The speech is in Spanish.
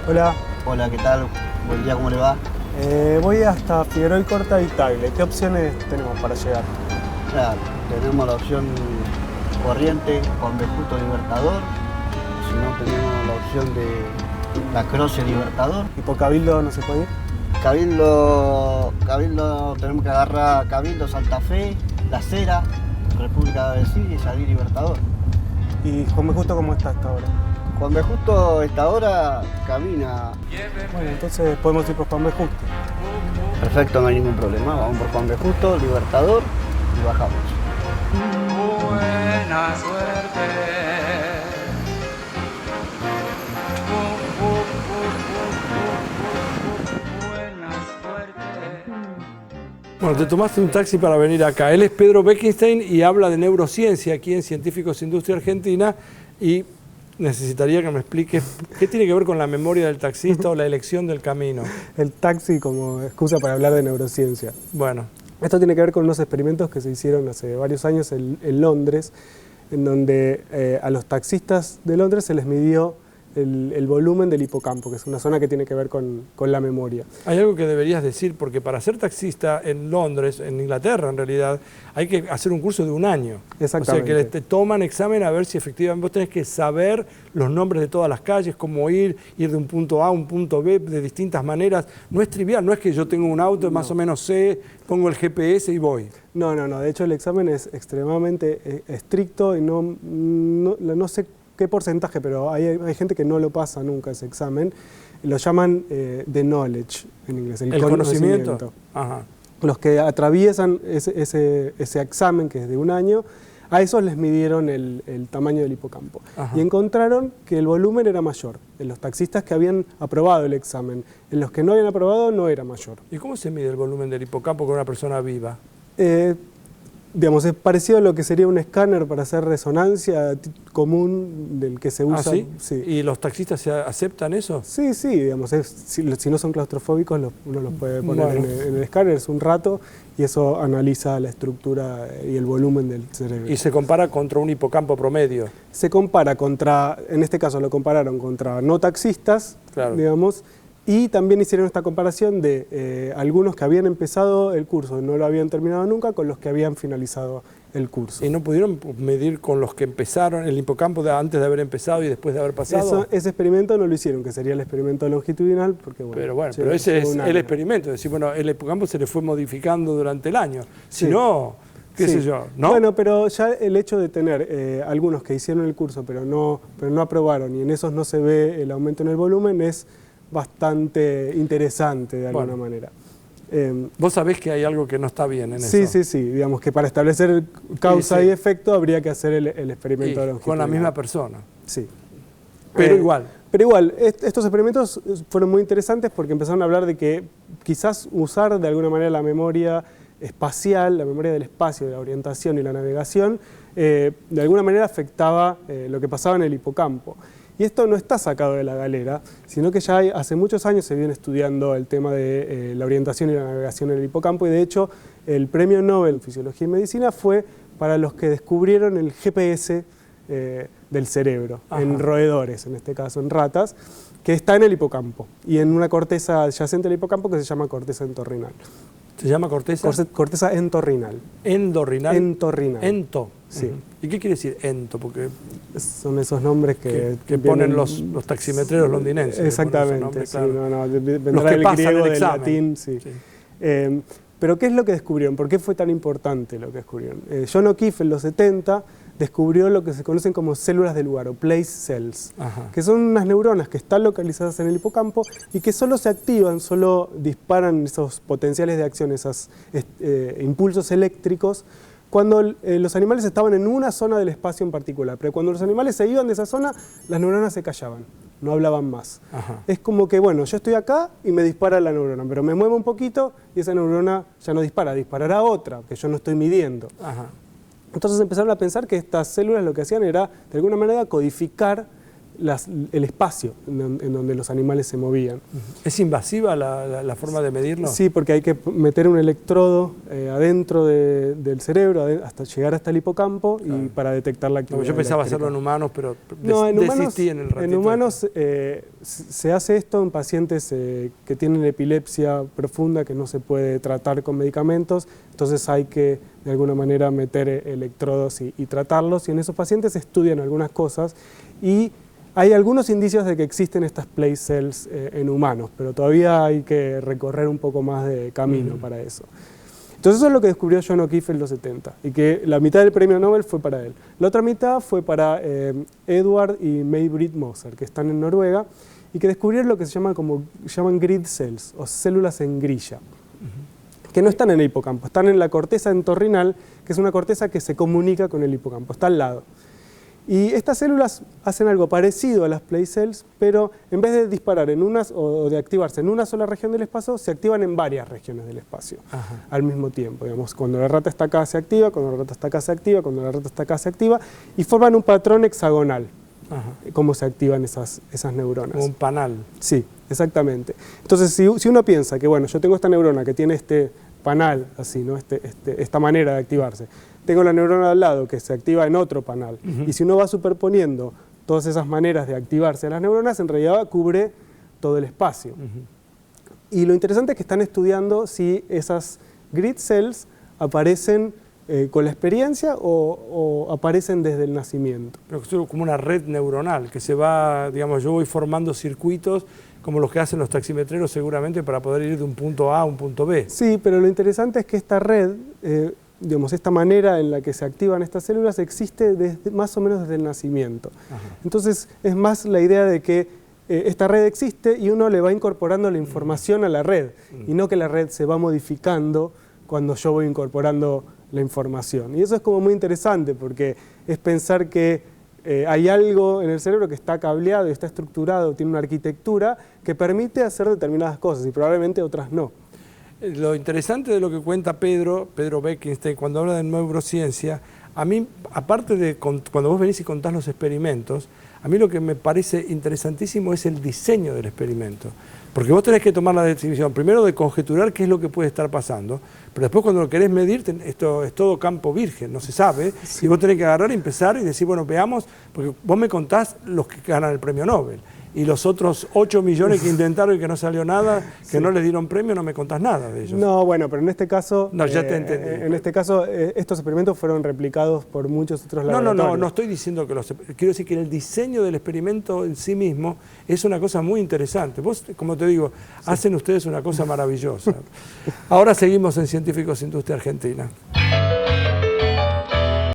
Hola, Hola, ¿qué tal? Buen día, ¿cómo le va? voy hasta Figueroa y Corta y Tagle. ¿Qué opciones tenemos para llegar? Claro, tenemos la opción Corriente, Juan B. Justo Libertador. Si no, tenemos la opción de La Croce Libertador. ¿Y por Cabildo no se puede ir? Cabildo tenemos que agarrar Cabildo, Santa Fe, La Cera, República de Brasil y salir Libertador. ¿Y Juan B. Justo cómo está hasta ahora? Juan B. Justo esta hora camina. Bueno, entonces podemos ir por Juan B. Justo. Perfecto, no hay ningún problema. Vamos por Juan B. Justo, Libertador y bajamos. Buena suerte. Buena suerte. Bueno, te tomaste un taxi para venir acá. Él es Pedro Beckenstein y habla de neurociencia aquí en Científicos Industria Argentina y necesitaría que me expliques qué tiene que ver con la memoria del taxista o la elección del camino. El taxi como excusa para hablar de neurociencia. Bueno, Esto tiene que ver con unos experimentos que se hicieron hace varios años en Londres, en donde a los taxistas de Londres se les midió el volumen del hipocampo, que es una zona que tiene que ver con la memoria. hay algo que deberías decir, porque para ser taxista en Londres, en Inglaterra en realidad, hay que hacer un curso de 1 año. Exactamente. O sea que te toman examen a ver si efectivamente vos tenés que saber los nombres de todas las calles, cómo ir de un punto A a un punto B de distintas maneras. No es trivial, no es que yo tengo un auto, más o menos sé, pongo el GPS y voy. No, de hecho el examen es extremadamente estricto y no sé qué porcentaje, pero hay gente que no lo pasa nunca ese examen. Lo llaman the knowledge en inglés, ¿El conocimiento? Ajá. Los que atraviesan ese examen, que es de 1 año, a esos les midieron el tamaño del hipocampo. Ajá. Y encontraron que el volumen era mayor en los taxistas que habían aprobado el examen. En los que no habían aprobado no era mayor. ¿Y cómo se mide el volumen del hipocampo con una persona viva? Digamos, es parecido a lo que sería un escáner para hacer resonancia del del que se usa. ¿Ah, sí? Sí. ¿Y los taxistas aceptan eso? Sí, digamos, si no son claustrofóbicos, uno los puede poner Bueno. en el escáner, es un rato, y eso analiza la estructura y el volumen del cerebro. Y se compara contra un hipocampo promedio. Se compara en este caso lo compararon contra no taxistas, Claro. digamos, y también hicieron esta comparación de algunos que habían empezado el curso y no lo habían terminado nunca con los que habían finalizado el curso. ¿Y no pudieron medir con los que empezaron el hipocampo antes de haber empezado y después de haber pasado? Ese experimento no lo hicieron, que sería el experimento longitudinal, porque bueno... Pero ese es un el año. experimento, es decir, bueno, el hipocampo se le fue modificando durante el año. Si Sí. no, qué Sí. sé yo, ¿no? Bueno, pero ya el hecho de tener algunos que hicieron el curso pero no aprobaron y en esos no se ve el aumento en el volumen es bastante interesante de alguna manera. Vos sabés que hay algo que no está bien en Sí, eso. sí, digamos que para establecer causa Sí. y efecto habría que hacer el experimento Y longitudinal. con la misma persona. Sí. Pero igual. Pero igual, estos experimentos fueron muy interesantes porque empezaron a hablar de que quizás usar de alguna manera la memoria espacial, la memoria del espacio, de la orientación y la navegación, de alguna manera afectaba lo que pasaba en el hipocampo. Y esto no está sacado de la galera, sino que ya hace muchos años se viene estudiando el tema de la orientación y la navegación en el hipocampo, y de hecho el premio Nobel en Fisiología y Medicina fue para los que descubrieron el GPS del cerebro, Ajá. en roedores, en este caso en ratas, que está en el hipocampo y en una corteza adyacente al hipocampo que se llama corteza entorrinal. ¿Se llama corteza? Corteza entorrinal. Endorrinal. Entorrinal. Ento. Sí. Ujú. ¿Y qué quiere decir ento? Porque Son esos nombres que ponen vienen- los taximetreros londinenses. Exactamente, sí, vendrá Los que del pasan griego, el del examen. latín, sí. Sí. Pero ¿qué es lo que descubrieron? ¿Por qué fue tan importante lo que descubrieron? John O'Keefe en los 70 descubrió lo que se conocen como células de lugar o place cells, Ajá. que son unas neuronas que están localizadas en el hipocampo y que solo se activan, solo disparan esos potenciales de acción, esos impulsos eléctricos, cuando los animales estaban en una zona del espacio en particular. Pero cuando los animales se iban de esa zona, las neuronas se callaban, no hablaban más. Ajá. Es como que, bueno, yo estoy acá y me dispara la neurona, pero me muevo un poquito y esa neurona ya no dispara, disparará otra, que yo no estoy midiendo. Ajá. Entonces empezaron a pensar que estas células lo que hacían era, de alguna manera, codificar el espacio en donde los animales se movían. ¿Es invasiva la forma de medirlo? Sí, porque hay que meter un electrodo adentro del cerebro, hasta llegar hasta el hipocampo, y para detectar la actividad. No, yo pensaba eléctrica. hacerlo en humanos, pero desistí en el ratito. En humanos se hace esto en pacientes que tienen epilepsia profunda que no se puede tratar con medicamentos, entonces hay que de alguna manera meter electrodos y tratarlos, y en esos pacientes se estudian algunas cosas y hay algunos indicios de que existen estas place cells en humanos, pero todavía hay que recorrer un poco más de camino para eso. Entonces eso es lo que descubrió John O'Keefe en los 70, y que la mitad del premio Nobel fue para él. La otra mitad fue para Edward y May-Britt Moser, que están en Noruega, y que descubrieron lo que se llaman grid cells, o células en grilla, que no están en el hipocampo, están en la corteza entorrinal, que es una corteza que se comunica con el hipocampo, está al lado. Y estas células hacen algo parecido a las place cells, pero en vez de disparar en unas o de activarse en una sola región del espacio, se activan en varias regiones del espacio al mismo tiempo. Digamos, cuando la rata está acá se activa, cuando la rata está acá se activa, cuando la rata está acá se activa, y forman un patrón hexagonal, cómo se activan esas neuronas. Como un panal. Sí, exactamente. Entonces, si uno piensa que, bueno, yo tengo esta neurona que tiene este panal, así, ¿no? esta manera de activarse, tengo la neurona al lado que se activa en otro panal, y si uno va superponiendo todas esas maneras de activarse de las neuronas, en realidad cubre todo el espacio. Y lo interesante es que están estudiando si esas grid cells aparecen con la experiencia o aparecen desde el nacimiento. Pero es como una red neuronal que se va, digamos, yo voy formando circuitos como los que hacen los taximetreros seguramente para poder ir de un punto A a un punto B. Sí, pero lo interesante es que esta red, digamos, esta manera en la que se activan estas células existe más o menos desde el nacimiento. Entonces es más la idea de que esta red existe y uno le va incorporando la información a la red, y no que la red se va modificando cuando yo voy incorporando la información. Y eso es como muy interesante porque es pensar que hay algo en el cerebro que está cableado y está estructurado, tiene una arquitectura que permite hacer determinadas cosas y probablemente otras no. Lo interesante de lo que cuenta Pedro Beckenstein, cuando habla de neurociencia, a mí, aparte de cuando vos venís y contás los experimentos, a mí lo que me parece interesantísimo es el diseño del experimento. Porque vos tenés que tomar la decisión, primero de conjeturar qué es lo que puede estar pasando, pero después cuando lo querés medir, esto es todo campo virgen, no se sabe, y vos tenés que agarrar y empezar y decir, bueno, veamos, porque vos me contás los que ganan el premio Nobel, y los otros 8 millones que intentaron y que no salió nada, que no les dieron premio, no me contás nada de ellos. No, bueno, pero en este caso, no, ya te entendí. En este caso, estos experimentos fueron replicados por muchos otros laboratorios. No estoy diciendo que quiero decir que el diseño del experimento en sí mismo es una cosa muy interesante. Vos, como te digo, hacen ustedes una cosa maravillosa. Ahora seguimos en Científicos Industria Argentina.